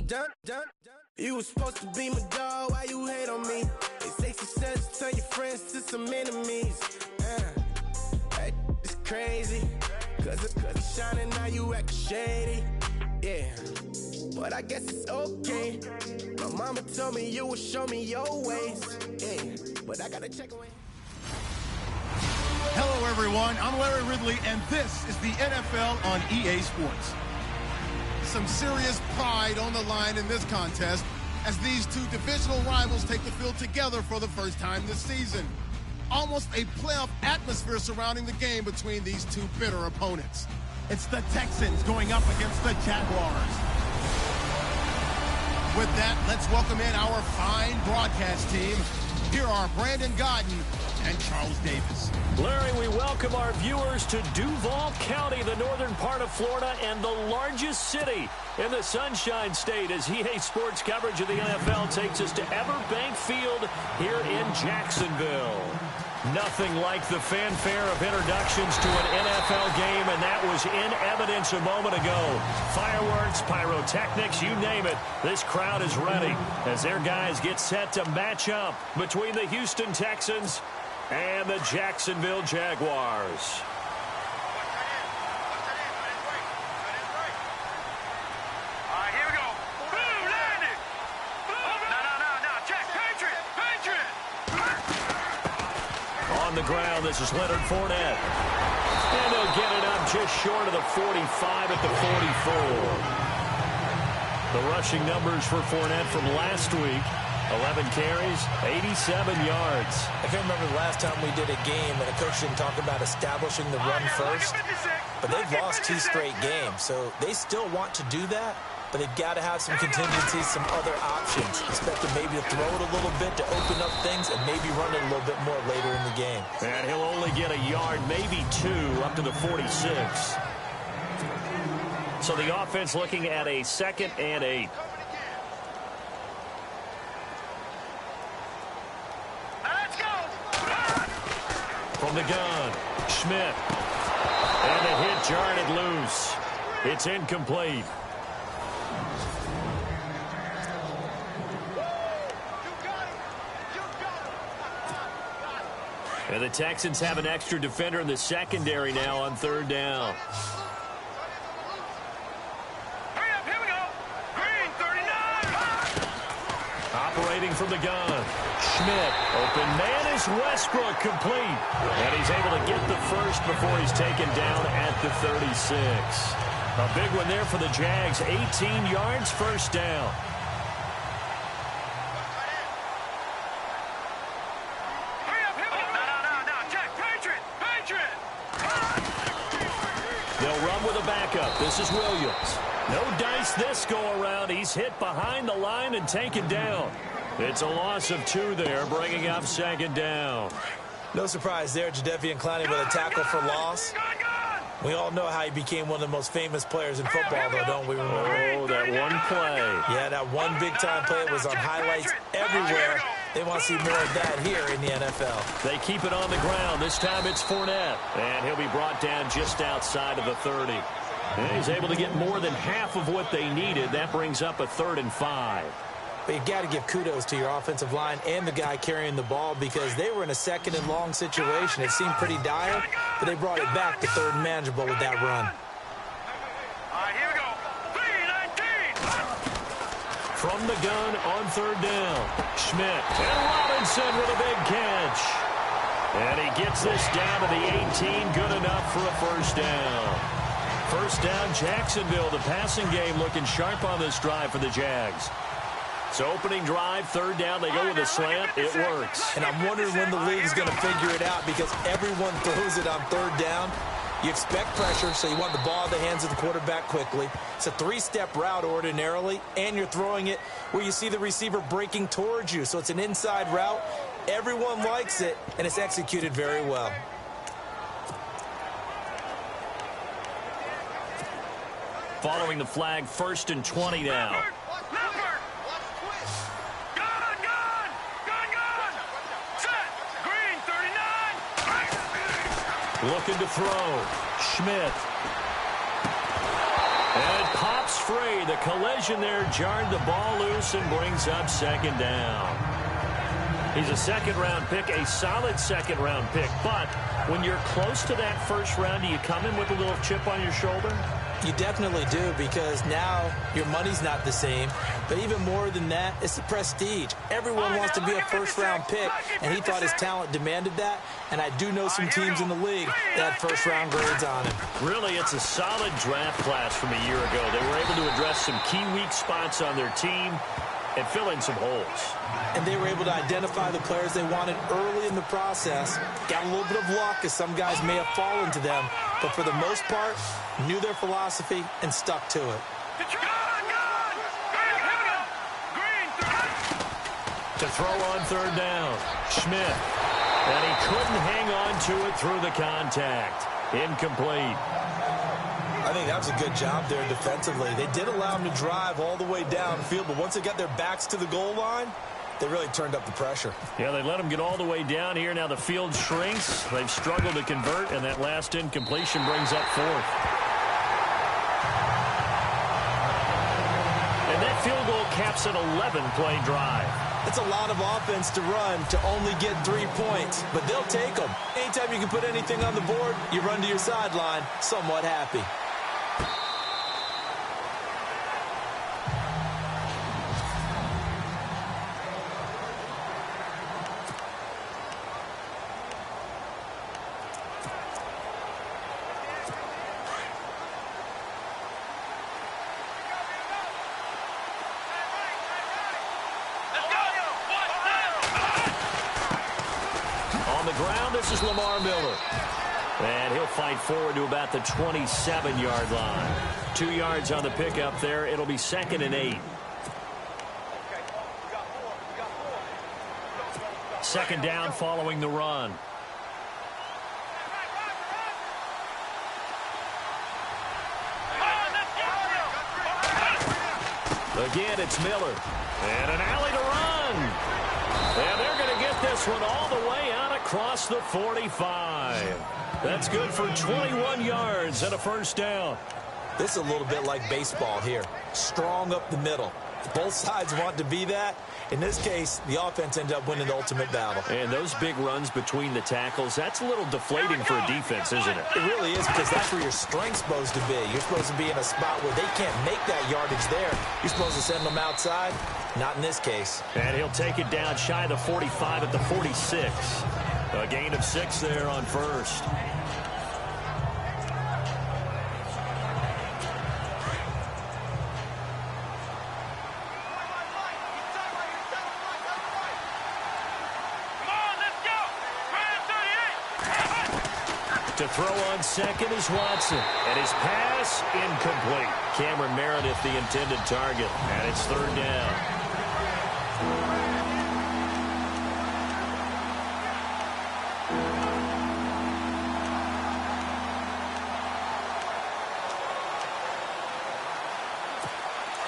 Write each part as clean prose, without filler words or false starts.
I'm done. You was supposed to be my dog, why you hate on me? They say success turn your friends to some enemies. Hey, it's crazy, cause it's shining now you act shady. Yeah, but I guess it's okay. My mama told me you would show me your ways. Yeah, but I gotta check away. Hello everyone, I'm Larry Ridley and this is the NFL on EA Sports. Some serious pride on the line in this contest as these two divisional rivals take the field together for the first time this season. Almost a playoff atmosphere surrounding the game between these two bitter opponents. It's the Texans going up against the Jaguars. With that, let's welcome in our fine broadcast team. Here are Brandon Godden and Charles Davis. Larry, we welcome our viewers to Duval County, the northern part of Florida, and the largest city in the Sunshine State, as EA Sports coverage of the NFL takes us to Everbank Field here in Jacksonville. Nothing like the fanfare of introductions to an NFL game, and that was in evidence a moment ago. Fireworks, pyrotechnics, you name it. This crowd is ready as their guys get set to match up between the Houston Texans and the Jacksonville Jaguars. On the ground, this is Leonard Fournette. And he'll get it up just short of the 45 at the 44. The rushing numbers for Fournette from last week. 11 carries, 87 yards. I can't remember the last time we did a game and a coach didn't talk about establishing the run first. But they've lost 2 straight games, so they still want to do that. But they've got to have some contingencies, some other options. Expect them maybe to throw it a little bit to open up things and maybe run it a little bit more later in the game. And he'll only get a yard, maybe 2, up to the 46. So the offense looking at a 2nd and 8. From the gun, Schmidt. And the hit jarred loose. It's incomplete. And the Texans have an extra defender in the secondary now on 3rd down. Hurry up, here we go. Green, 39. Operating from the gun. Schmidt, open man is Westbrook, complete. And he's able to get the first before he's taken down at the 36. A big one there for the Jags, 18 yards, 1st down. They'll run with a backup. This is Williams. No dice this go-around. He's hit behind the line and taken down. It's a loss of 2 there, bringing up 2nd down. No surprise there, Jadeveon Clowney with a tackle for loss. We all know how he became one of the most famous players in football, though, don't we remember? Oh, that one play. Yeah, that one big-time play. It was on highlights everywhere. They want to see more of that here in the NFL. They keep it on the ground. This time it's Fournette. And he'll be brought down just outside of the 30. And he's able to get more than half of what they needed. That brings up a 3rd and 5. But you got to give kudos to your offensive line and the guy carrying the ball because they were in a 2nd and long situation. It seemed pretty dire, but they brought it back to 3rd and manageable with that run. All right, here we go. 3-19. From the gun on 3rd down. Schmidt and Robinson with a big catch. And he gets this down to the 18. Good enough for a 1st down. 1st down, Jacksonville. The passing game looking sharp on this drive for the Jags. So opening drive, 3rd down, they go with a slant. It works. And I'm wondering when the league's going to figure it out because everyone throws it on 3rd down. You expect pressure, so you want the ball in the hands of the quarterback quickly. It's a 3-step route ordinarily, and you're throwing it where you see the receiver breaking towards you. So it's an inside route. Everyone likes it, and it's executed very well. Following the flag, 1st and 20 now. Looking to throw. Schmidt. And pops breaks free. The collision there jarred the ball loose and brings up second down. He's a second-round pick, a solid second-round pick. But when you're close to that first round, do you come in with a little chip on your shoulder? You definitely do, because now your money's not the same. But even more than that, it's the prestige. Everyone wants to be a first-round pick, and he thought his talent demanded that. And I do know some teams in the league that had first-round grades on him. Really, it's a solid draft class from a year ago. They were able to address some key weak spots on their team and fill in some holes. And they were able to identify the players they wanted early in the process. Got a little bit of luck, as some guys may have fallen to them. But for the most part, knew their philosophy and stuck to it. To throw on third down, Schmidt. And he couldn't hang on to it through the contact. Incomplete. I think that was a good job there defensively. They did allow him to drive all the way downfield, but once they got their backs to the goal line, they really turned up the pressure. Yeah, they let him get all the way down here. Now the field shrinks. They've struggled to convert, and that last incompletion brings up fourth. And that field goal caps an 11-play drive. It's a lot of offense to run to only get 3 points, but they'll take them. Anytime you can put anything on the board, you run to your sideline somewhat happy. This is Lamar Miller. And he'll fight forward to about the 27-yard line. 2 yards on the pickup there. It'll be 2nd and 8. Second down following the run. Again, it's Miller. And an alley to run. And they're going to get this one all the way out across the 45. That's good for 21 yards and a first down. This is a little bit like baseball here. Strong up the middle. Both sides want to be that. In this case, the offense ended up winning the ultimate battle. And those big runs between the tackles, that's a little deflating for a defense, isn't it? It really is, because that's where your strength's supposed to be. You're supposed to be in a spot where they can't make that yardage there. You're supposed to send them outside. Not in this case. And he'll take it down shy of the 45 at the 46. A gain of 6 there on first. To throw on second is Watson. And his pass, incomplete. Cameron Meredith, the intended target. And it's third down.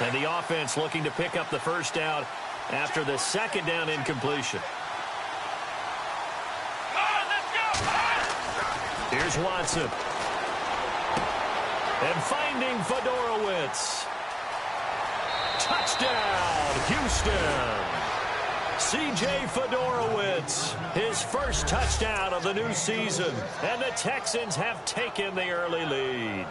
And the offense looking to pick up the first down after the second down incompletion. Here's Watson. And finding Fedorowicz. Touchdown, Houston. C.J. Fedorowicz, his first touchdown of the new season. And the Texans have taken the early lead.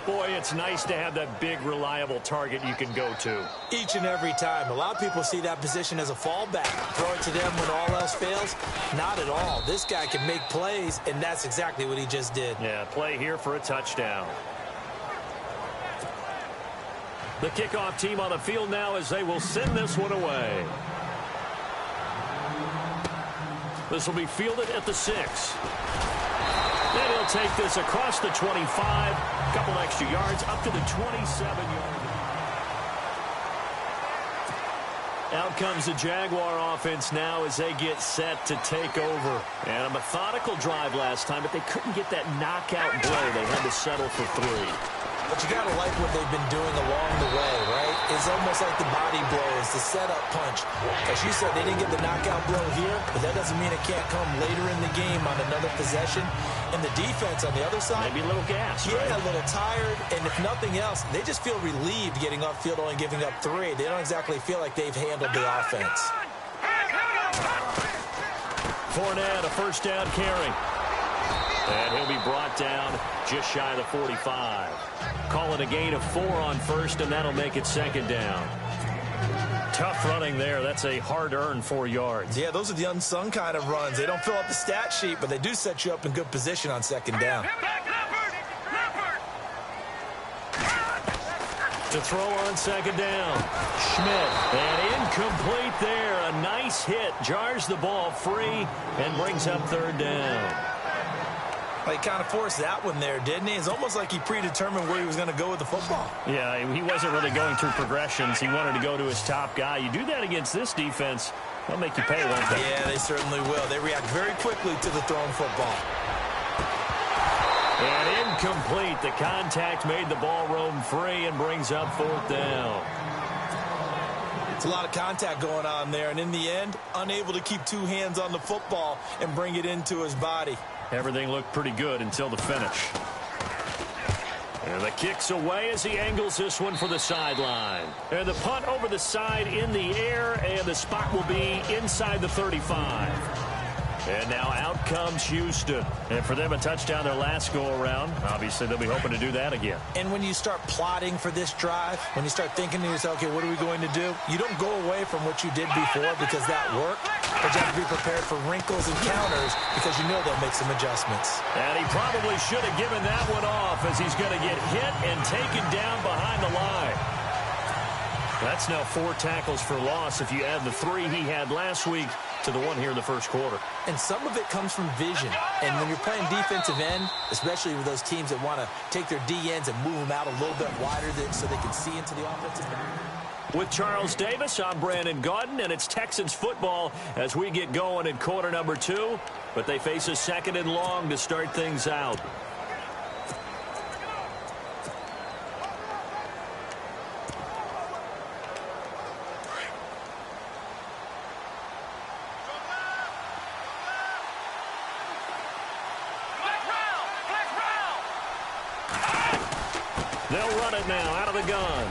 Boy, it's nice to have that big, reliable target you can go to. Each and every time. A lot of people see that position as a fallback. Throw it to them when all else fails. Not at all. This guy can make plays, and that's exactly what he just did. Yeah, play here for a touchdown. The kickoff team on the field now as they will send this one away. This will be fielded at the 6. Then he'll take this across the 25. Couple extra yards up to the 27-yard line. Out comes the Jaguar offense now as they get set to take over. And a methodical drive last time, but they couldn't get that knockout blow. They had to settle for 3. But you got to like what they've been doing along the way, right? It's almost like the body blows, the setup punch. As you said, they didn't get the knockout blow here, but that doesn't mean it can't come later in the game on another possession. And the defense on the other side, maybe a little gas, yeah, right? A little tired. And if nothing else, they just feel relieved getting off field, only giving up 3. They don't exactly feel like they've handled the offense. Fournette, a first down carry. And he'll be brought down just shy of the 45. Call it a gain of 4 on first, and that'll make it second down. Tough running there. That's a hard-earned 4 yards. Yeah, those are the unsung kind of runs. They don't fill up the stat sheet, but they do set you up in good position on second down. To throw on second down. Schmidt, and incomplete there. A nice hit. Jars the ball free and brings up third down. Well, he kind of forced that one there, didn't he? It's almost like he predetermined where he was going to go with the football. Yeah, he wasn't really going through progressions. He wanted to go to his top guy. You do that against this defense, they'll make you pay, won't they? Yeah, they certainly will. They react very quickly to the thrown football. And incomplete. The contact made the ball roam free and brings up fourth down. It's a lot of contact going on there, and in the end, unable to keep 2 hands on the football and bring it into his body. Everything looked pretty good until the finish. And the kick's away as he angles this one for the sideline. And the punt over the side in the air, and the spot will be inside the 35. And now out comes Houston. And for them, a touchdown their last go-around. Obviously, they'll be hoping to do that again. And when you start plotting for this drive, when you start thinking to yourself, okay, what are we going to do? You don't go away from what you did before because that worked. But you have to be prepared for wrinkles and counters because you know they'll make some adjustments. And he probably should have given that one off as he's going to get hit and taken down behind the line. That's now 4 tackles for loss if you add the 3 he had last week to the 1 here in the first quarter. And some of it comes from vision. And when you're playing defensive end, especially with those teams that want to take their D ends and move them out a little bit wider so they can see into the offensive line. With Charles Davis, I'm Brandon Gaudin, and it's Texans football as we get going in quarter number 2. But they face a second and long to start things out. They'll run it now out of the gun.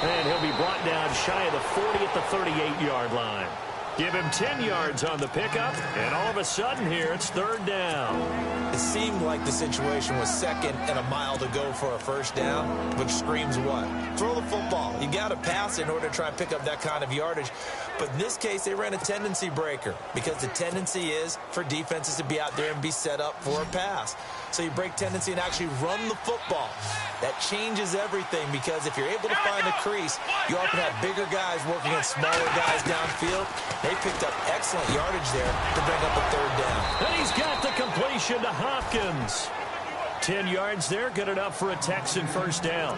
And he'll be brought down shy of the 40 at the 38-yard line. Give him 10 yards on the pickup, and all of a sudden here, it's third down. It seemed like the situation was second and a mile to go for a first down, which screams what? Throw the football. You got to pass in order to try and pick up that kind of yardage. But in this case, they ran a tendency breaker because the tendency is for defenses to be out there and be set up for a pass. So you break tendency and actually run the football. That changes everything because if you're able to find a crease, you often have bigger guys working against smaller guys downfield. They picked up excellent yardage there to bring up a third down. And he's got the completion to Hopkins. 10 yards there, good enough for a Texan first down.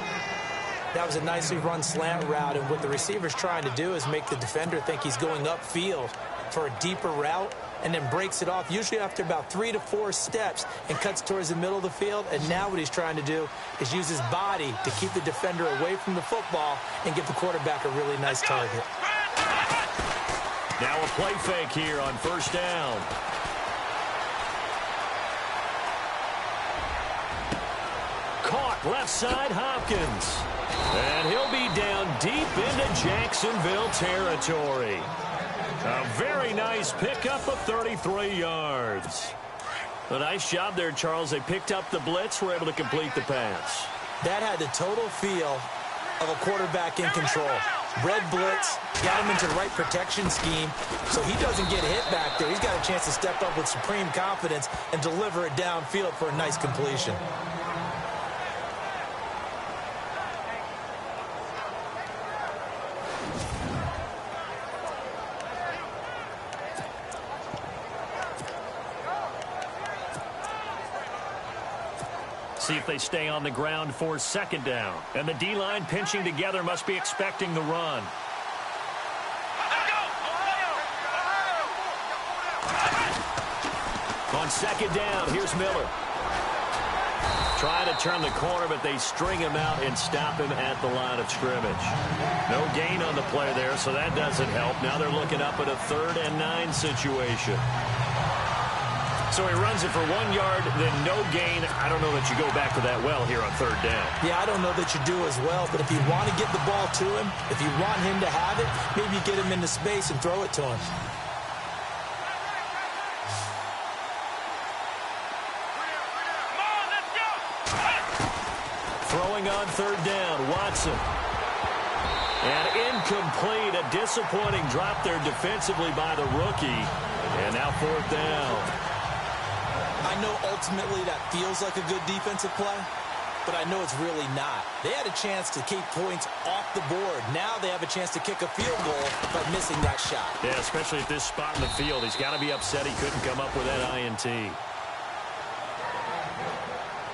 That was a nicely run slant route, and what the receiver's trying to do is make the defender think he's going upfield for a deeper route and then breaks it off, usually after about 3 to 4 steps, and cuts towards the middle of the field. And now what he's trying to do is use his body to keep the defender away from the football and give the quarterback a really nice target. Now a play fake here on first down. Caught left side, Hopkins. And he'll be down deep into Jacksonville territory. A very nice pickup of 33 yards. A nice job there, Charles. They picked up the blitz, were able to complete the pass. That had the total feel of a quarterback in control. Red blitz, got him into the right protection scheme, so he doesn't get hit back there. He's got a chance to step up with supreme confidence and deliver it downfield for a nice completion. See if they stay on the ground for second down. And the D-line pinching together must be expecting the run. On second down, here's Miller. Trying to turn the corner, but they string him out and stop him at the line of scrimmage. No gain on the play there, so that doesn't help. Now they're looking up at a 3rd and 9 situation. So he runs it for 1 yard, then no gain. I don't know that you go back to that well here on 3rd down. Yeah, I don't know that you do as well, but if you want to get the ball to him, if you want him to have it, maybe you get him into space and throw it to him. Throwing on 3rd down, Watson. And incomplete, a disappointing drop there defensively by the rookie. And now 4th down. I know ultimately that feels like a good defensive play, but I know it's really not. They had a chance to keep points off the board. Now they have a chance to kick a field goal by missing that shot. Yeah, especially at this spot in the field. He's got to be upset he couldn't come up with that INT.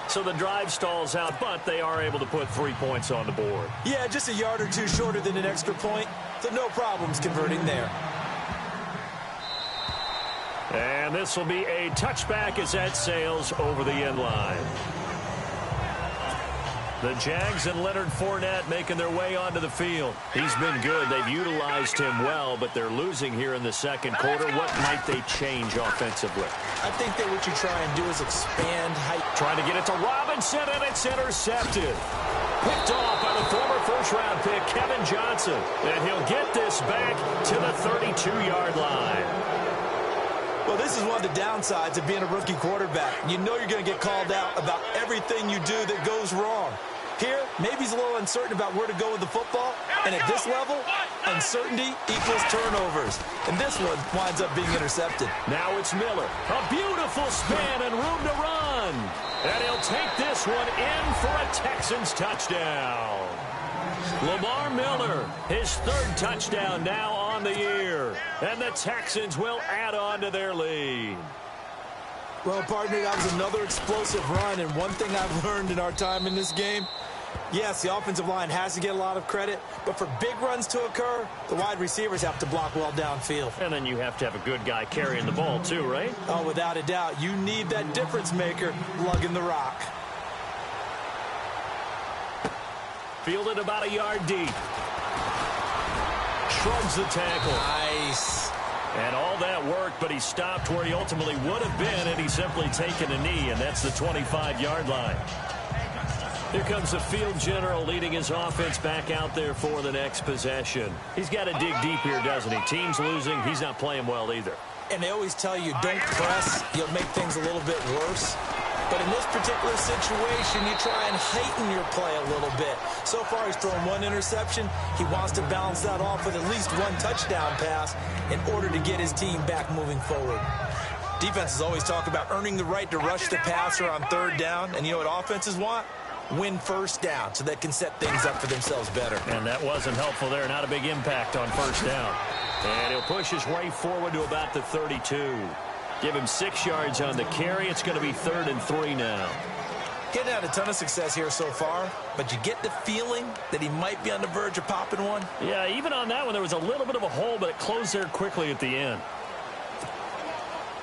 So the drive stalls out, but they are able to put 3 points on the board. Yeah, just a yard or two shorter than an extra point, so no problems converting there. And this will be a touchback as that sails over the end line. The Jags and Leonard Fournette making their way onto the field. He's been good. They've utilized him well, but they're losing here in the second quarter. What might they change offensively? I think that what you try and do is expand height. Trying to get it to Robinson, and it's intercepted. Picked off by the former first-round pick, Kevin Johnson. And he'll get this back to the 32-yard line. Well, this is one of the downsides of being a rookie quarterback. You know you're going to get called out about everything you do that goes wrong. Here, maybe he's a little uncertain about where to go with the football. And at this level, uncertainty equals turnovers. And this one winds up being intercepted. Now it's Miller. A beautiful spin and room to run. And he'll take this one in for a Texans touchdown. Lamar Miller, his 3rd touchdown now on the year. And the Texans will add on to their lead. Well, partner, that was another explosive run. And one thing I've learned in our time in this game, yes, the offensive line has to get a lot of credit, but for big runs to occur, the wide receivers have to block well downfield. And then you have to have a good guy carrying the ball too, right? Oh, without a doubt. You need that difference maker lugging the rock. Fielded about a yard deep. Shrugs the tackle. Nice. And all that worked, but he stopped where he ultimately would have been had he simply taken a knee, and that's the 25-yard line. Here comes the field general leading his offense back out there for the next possession. He's got to dig deep here, doesn't he? Team's losing. He's not playing well either. And they always tell you, don't press. You'll make things a little bit worse. But in this particular situation, you try and heighten your play a little bit. So far, he's thrown 1 interception. He wants to balance that off with at least 1 touchdown pass in order to get his team back moving forward. Defenses always talk about earning the right to rush the passer on 3rd down. And you know what offenses want? Win 1st down so they can set things up for themselves better. And that wasn't helpful there. Not a big impact on 1st down. And he'll push his way forward to about the 32. Give him 6 yards on the carry. It's going to be 3rd and 3 now. Getting had a ton of success here so far, but you get the feeling that he might be on the verge of popping one. Yeah, even on that one, there was a little bit of a hole, but it closed there quickly at the end.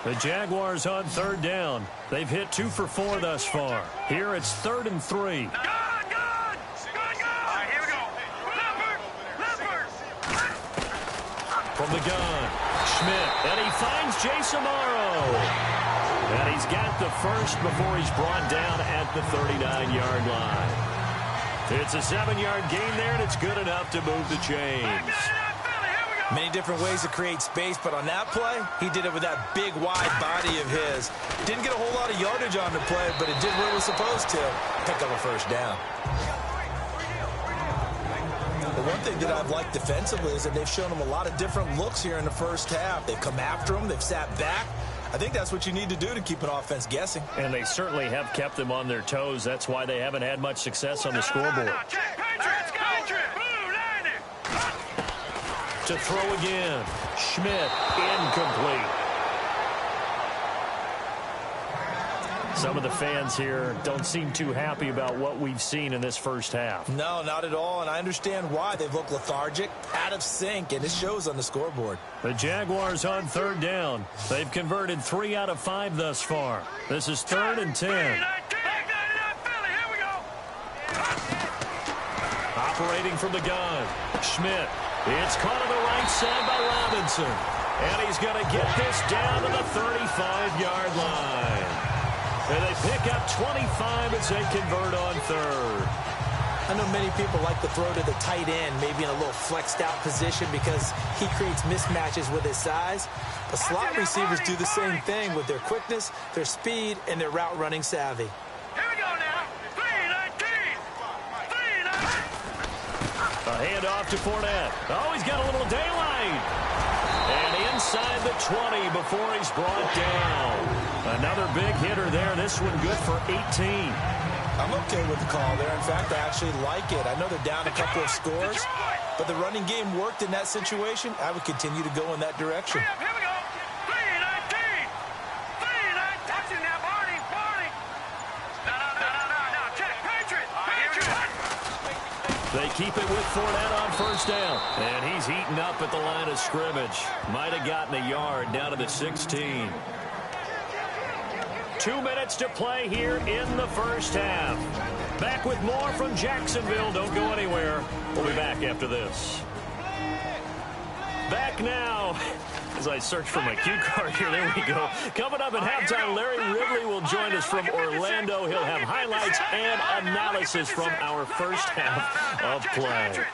The Jaguars on 3rd down. They've hit 2 for 4 thus far. Here it's 3rd and 3. Good! All right, here we go. From the gun, Schmidt, and he finds Jace Amaro. And he's got the first before he's brought down at the 39-yard line. It's a 7-yard gain there, and it's good enough to move the chains. Many different ways to create space, but on that play, he did it with that big, wide body of his. Didn't get a whole lot of yardage on the play, but it did what it was supposed to. Pick up a 1st down. The one thing that I've liked defensively is that they've shown him a lot of different looks here in the 1st half. They've come after him. They've sat back. I think that's what you need to do to keep an offense guessing. And they certainly have kept them on their toes. That's why they haven't had much success on the scoreboard. To throw again. Schmidt, incomplete. Some of the fans here don't seem too happy about what we've seen in this 1st half. No, not at all, and I understand why. They've looked lethargic, out of sync, and it shows on the scoreboard. The Jaguars on 3rd down. They've converted 3 out of 5 thus far. This is 3rd and 10. Operating from the gun, Schmidt. It's caught on the right side by Robinson. And he's going to get this down to the 35-yard line. And they pick up 25 as they convert on third. I know many people like to throw to the tight end, maybe in a little flexed out position because he creates mismatches with his size. But slot receivers do the same thing with their quickness, their speed, and their route running savvy. Here we go now. 319. 319. A handoff to Fournette. Oh, he's got a little daylight. And inside the 20 before he's brought down. Another big hitter there. This one good for 18. I'm okay with the call there. In fact, I actually like it. I know they're down a couple of scores, but the running game worked in that situation. I would continue to go in that direction. Here we go. 319. 319. Watch it now, Barney. Barney. No. Check. Patriot. They keep it with Fournette on first down. And he's heating up at the line of scrimmage. Might have gotten a yard down to the 16. 2 minutes to play here in the first half. Back with more from Jacksonville. Don't go anywhere. We'll be back after this. Back now. As I search for my cue card here, there we go. Coming up at halftime, Larry Ridley will join us from Orlando. He'll have highlights and analysis from our first half of play.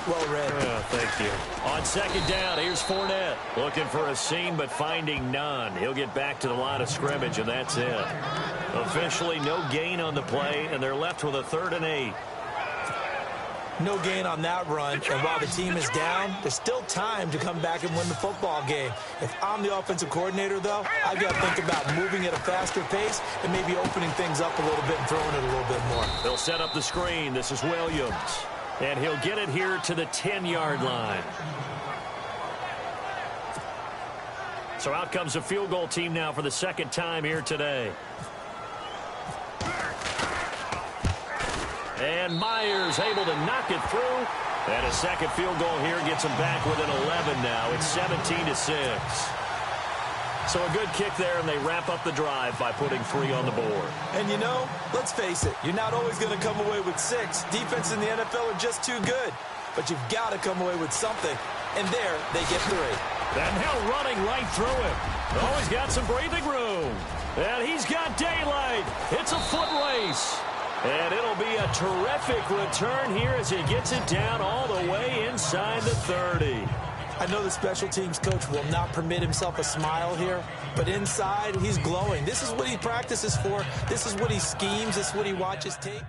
Well read. Thank you. On second down, here's Fournette. Looking for a seam, but finding none. He'll get back to the line of scrimmage, and that's it. Officially, no gain on the play, and they're left with a 3rd and 8. No gain on that run, and while the team is down, there's still time to come back and win the football game. If I'm the offensive coordinator, though, I've got to think about moving at a faster pace and maybe opening things up a little bit and throwing it a little bit more. They'll set up the screen. This is Williams. And he'll get it here to the 10-yard line. So out comes the field goal team now for the second time here today. And Myers able to knock it through. And a second field goal here gets him back within 11 now. It's 17-6. So a good kick there, and they wrap up the drive by putting 3 on the board. And you know, let's face it, you're not always going to come away with 6. Defense in the NFL are just too good. But you've got to come away with something. And there, they get 3. And Hill running right through him. Oh, he's got some breathing room. And he's got daylight. It's a foot race. And it'll be a terrific return here as he gets it down all the way inside the 30. I know the special teams coach will not permit himself a smile here, but inside, he's glowing. This is what he practices for. This is what he schemes. This is what he watches tape.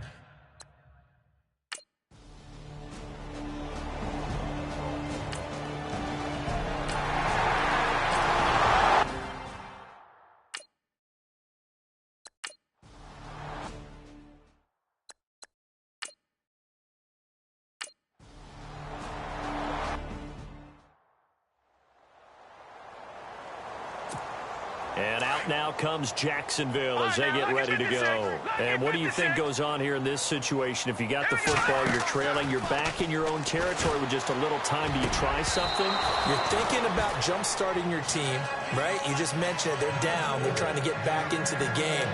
And out now comes Jacksonville as they get ready to go. And what do you think goes on here in this situation? If you got the football, you're trailing, you're back in your own territory with just a little time. Do you try something? You're thinking about jump-starting your team, right? You just mentioned it. They're down. They're trying to get back into the game.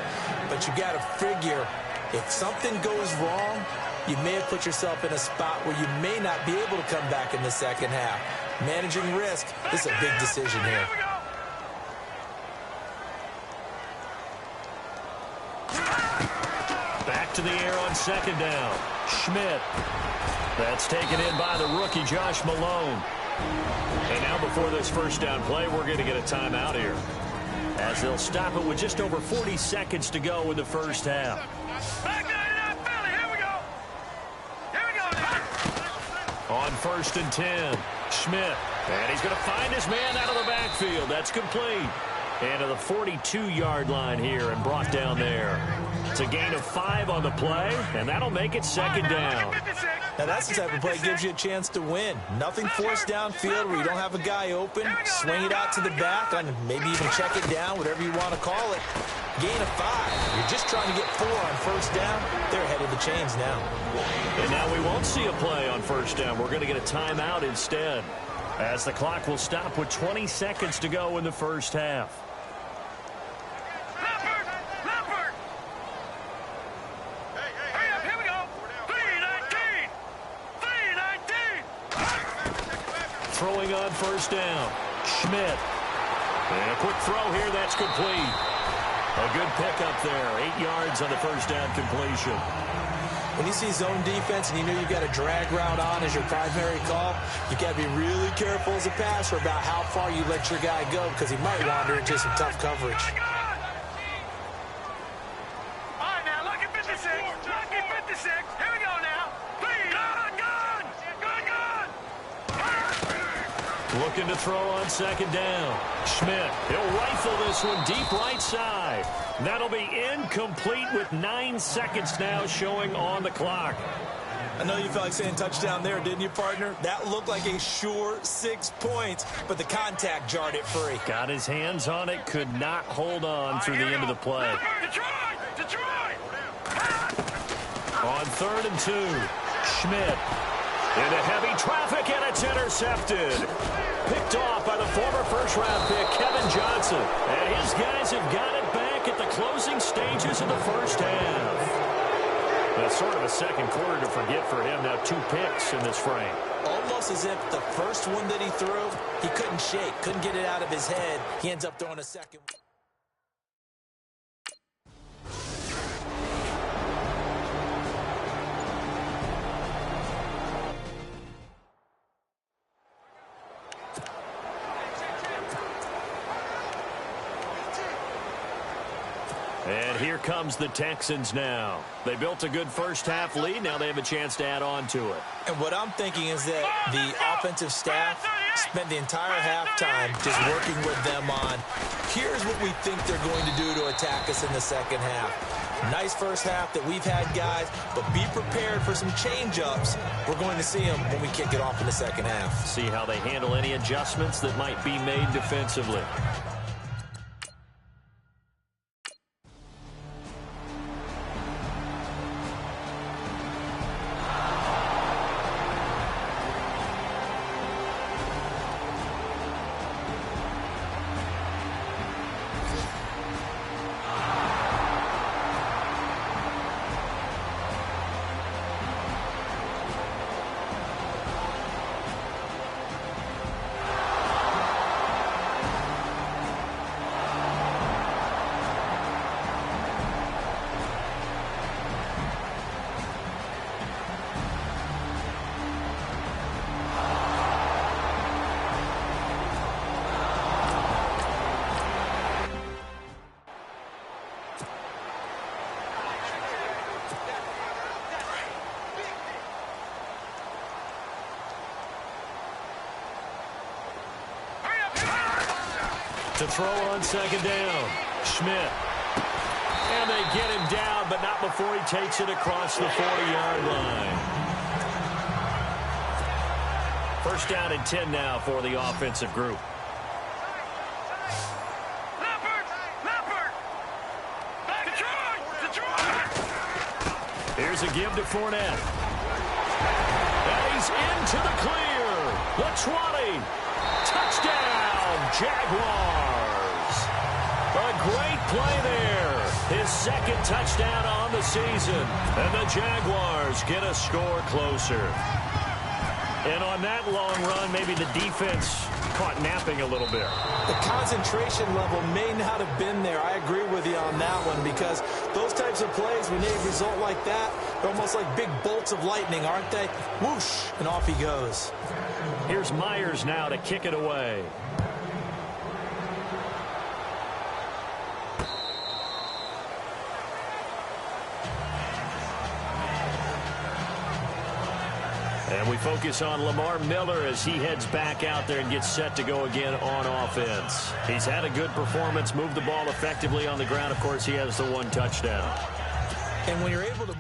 But you got to figure if something goes wrong, you may have put yourself in a spot where you may not be able to come back in the second half. Managing risk, this is a big decision here. Back to the air on second down. Schmidt. That's taken in by the rookie, Josh Malone. And now before this first down play, we're going to get a timeout here, as they'll stop it with just over 40 seconds to go in the first half. On 1st and 10, Schmidt. And he's going to find his man out of the backfield. That's complete. And to the 42-yard line here and brought down there. It's a gain of 5 on the play, and that'll make it second down. Now that's the type of play that gives you a chance to win. Nothing forced downfield where you don't have a guy open. Swing it out to the back, and maybe even check it down, whatever you want to call it. Gain of 5. You're just trying to get 4 on first down. They're ahead of the chains now. And now we won't see a play on first down. We're going to get a timeout instead, as the clock will stop with 20 seconds to go in the first half. throwing on first down. Schmidt. And a quick throw here. That's complete. A good pickup there. 8 yards on the first down completion. When you see zone defense and you know you've got a drag route on as your primary call, you got to be really careful as a passer about how far you let your guy go because he might wander into some tough coverage. All right, now, look at 56. Look at 56. Here we go now. Please. Good. Looking to throw on second down. Schmidt. He'll rifle this one deep right side. That'll be incomplete with 9 seconds now showing on the clock. I know you felt like saying touchdown there, didn't you, partner? That looked like a sure 6 points, but the contact jarred it free. Got his hands on it, could not hold on through the end of the play. Detroit! On 3rd and 2, Schmidt into heavy traffic, and it's intercepted. Picked off by the former first-round pick, Kevin Johnson. And his guys have got it back at the closing stages of the first half. That's sort of a second quarter to forget for him. Now 2 picks in this frame. Almost as if the first one that he threw, he couldn't shake, couldn't get it out of his head. He ends up throwing a second. And here comes the Texans now. They built a good first-half lead. Now they have a chance to add on to it. And what I'm thinking is that the offensive staff spent the entire halftime just working with them on, here's what we think they're going to do to attack us in the second half. Nice first half that we've had, guys, but be prepared for some change-ups. We're going to see them when we kick it off in the second half. See how they handle any adjustments that might be made defensively. To throw on second down, Schmidt. And they get him down, but not before he takes it across the 40-yard line. First down and 10 now for the offensive group. Here's a give to Fournette. And he's into the clear. The 20. Touchdown, Jaguars. A great play there. His second touchdown on the season. And the Jaguars get a score closer. And on that long run, maybe the defense caught napping a little bit. The concentration level may not have been there. I agree with you on that one because those types of plays, when they result like that, they're almost like big bolts of lightning, aren't they? Whoosh, and off he goes. Here's Myers now to kick it away. And we focus on Lamar Miller as he heads back out there and gets set to go again on offense. He's had a good performance, moved the ball effectively on the ground. Of course, he has the 1 touchdown. And when you're able to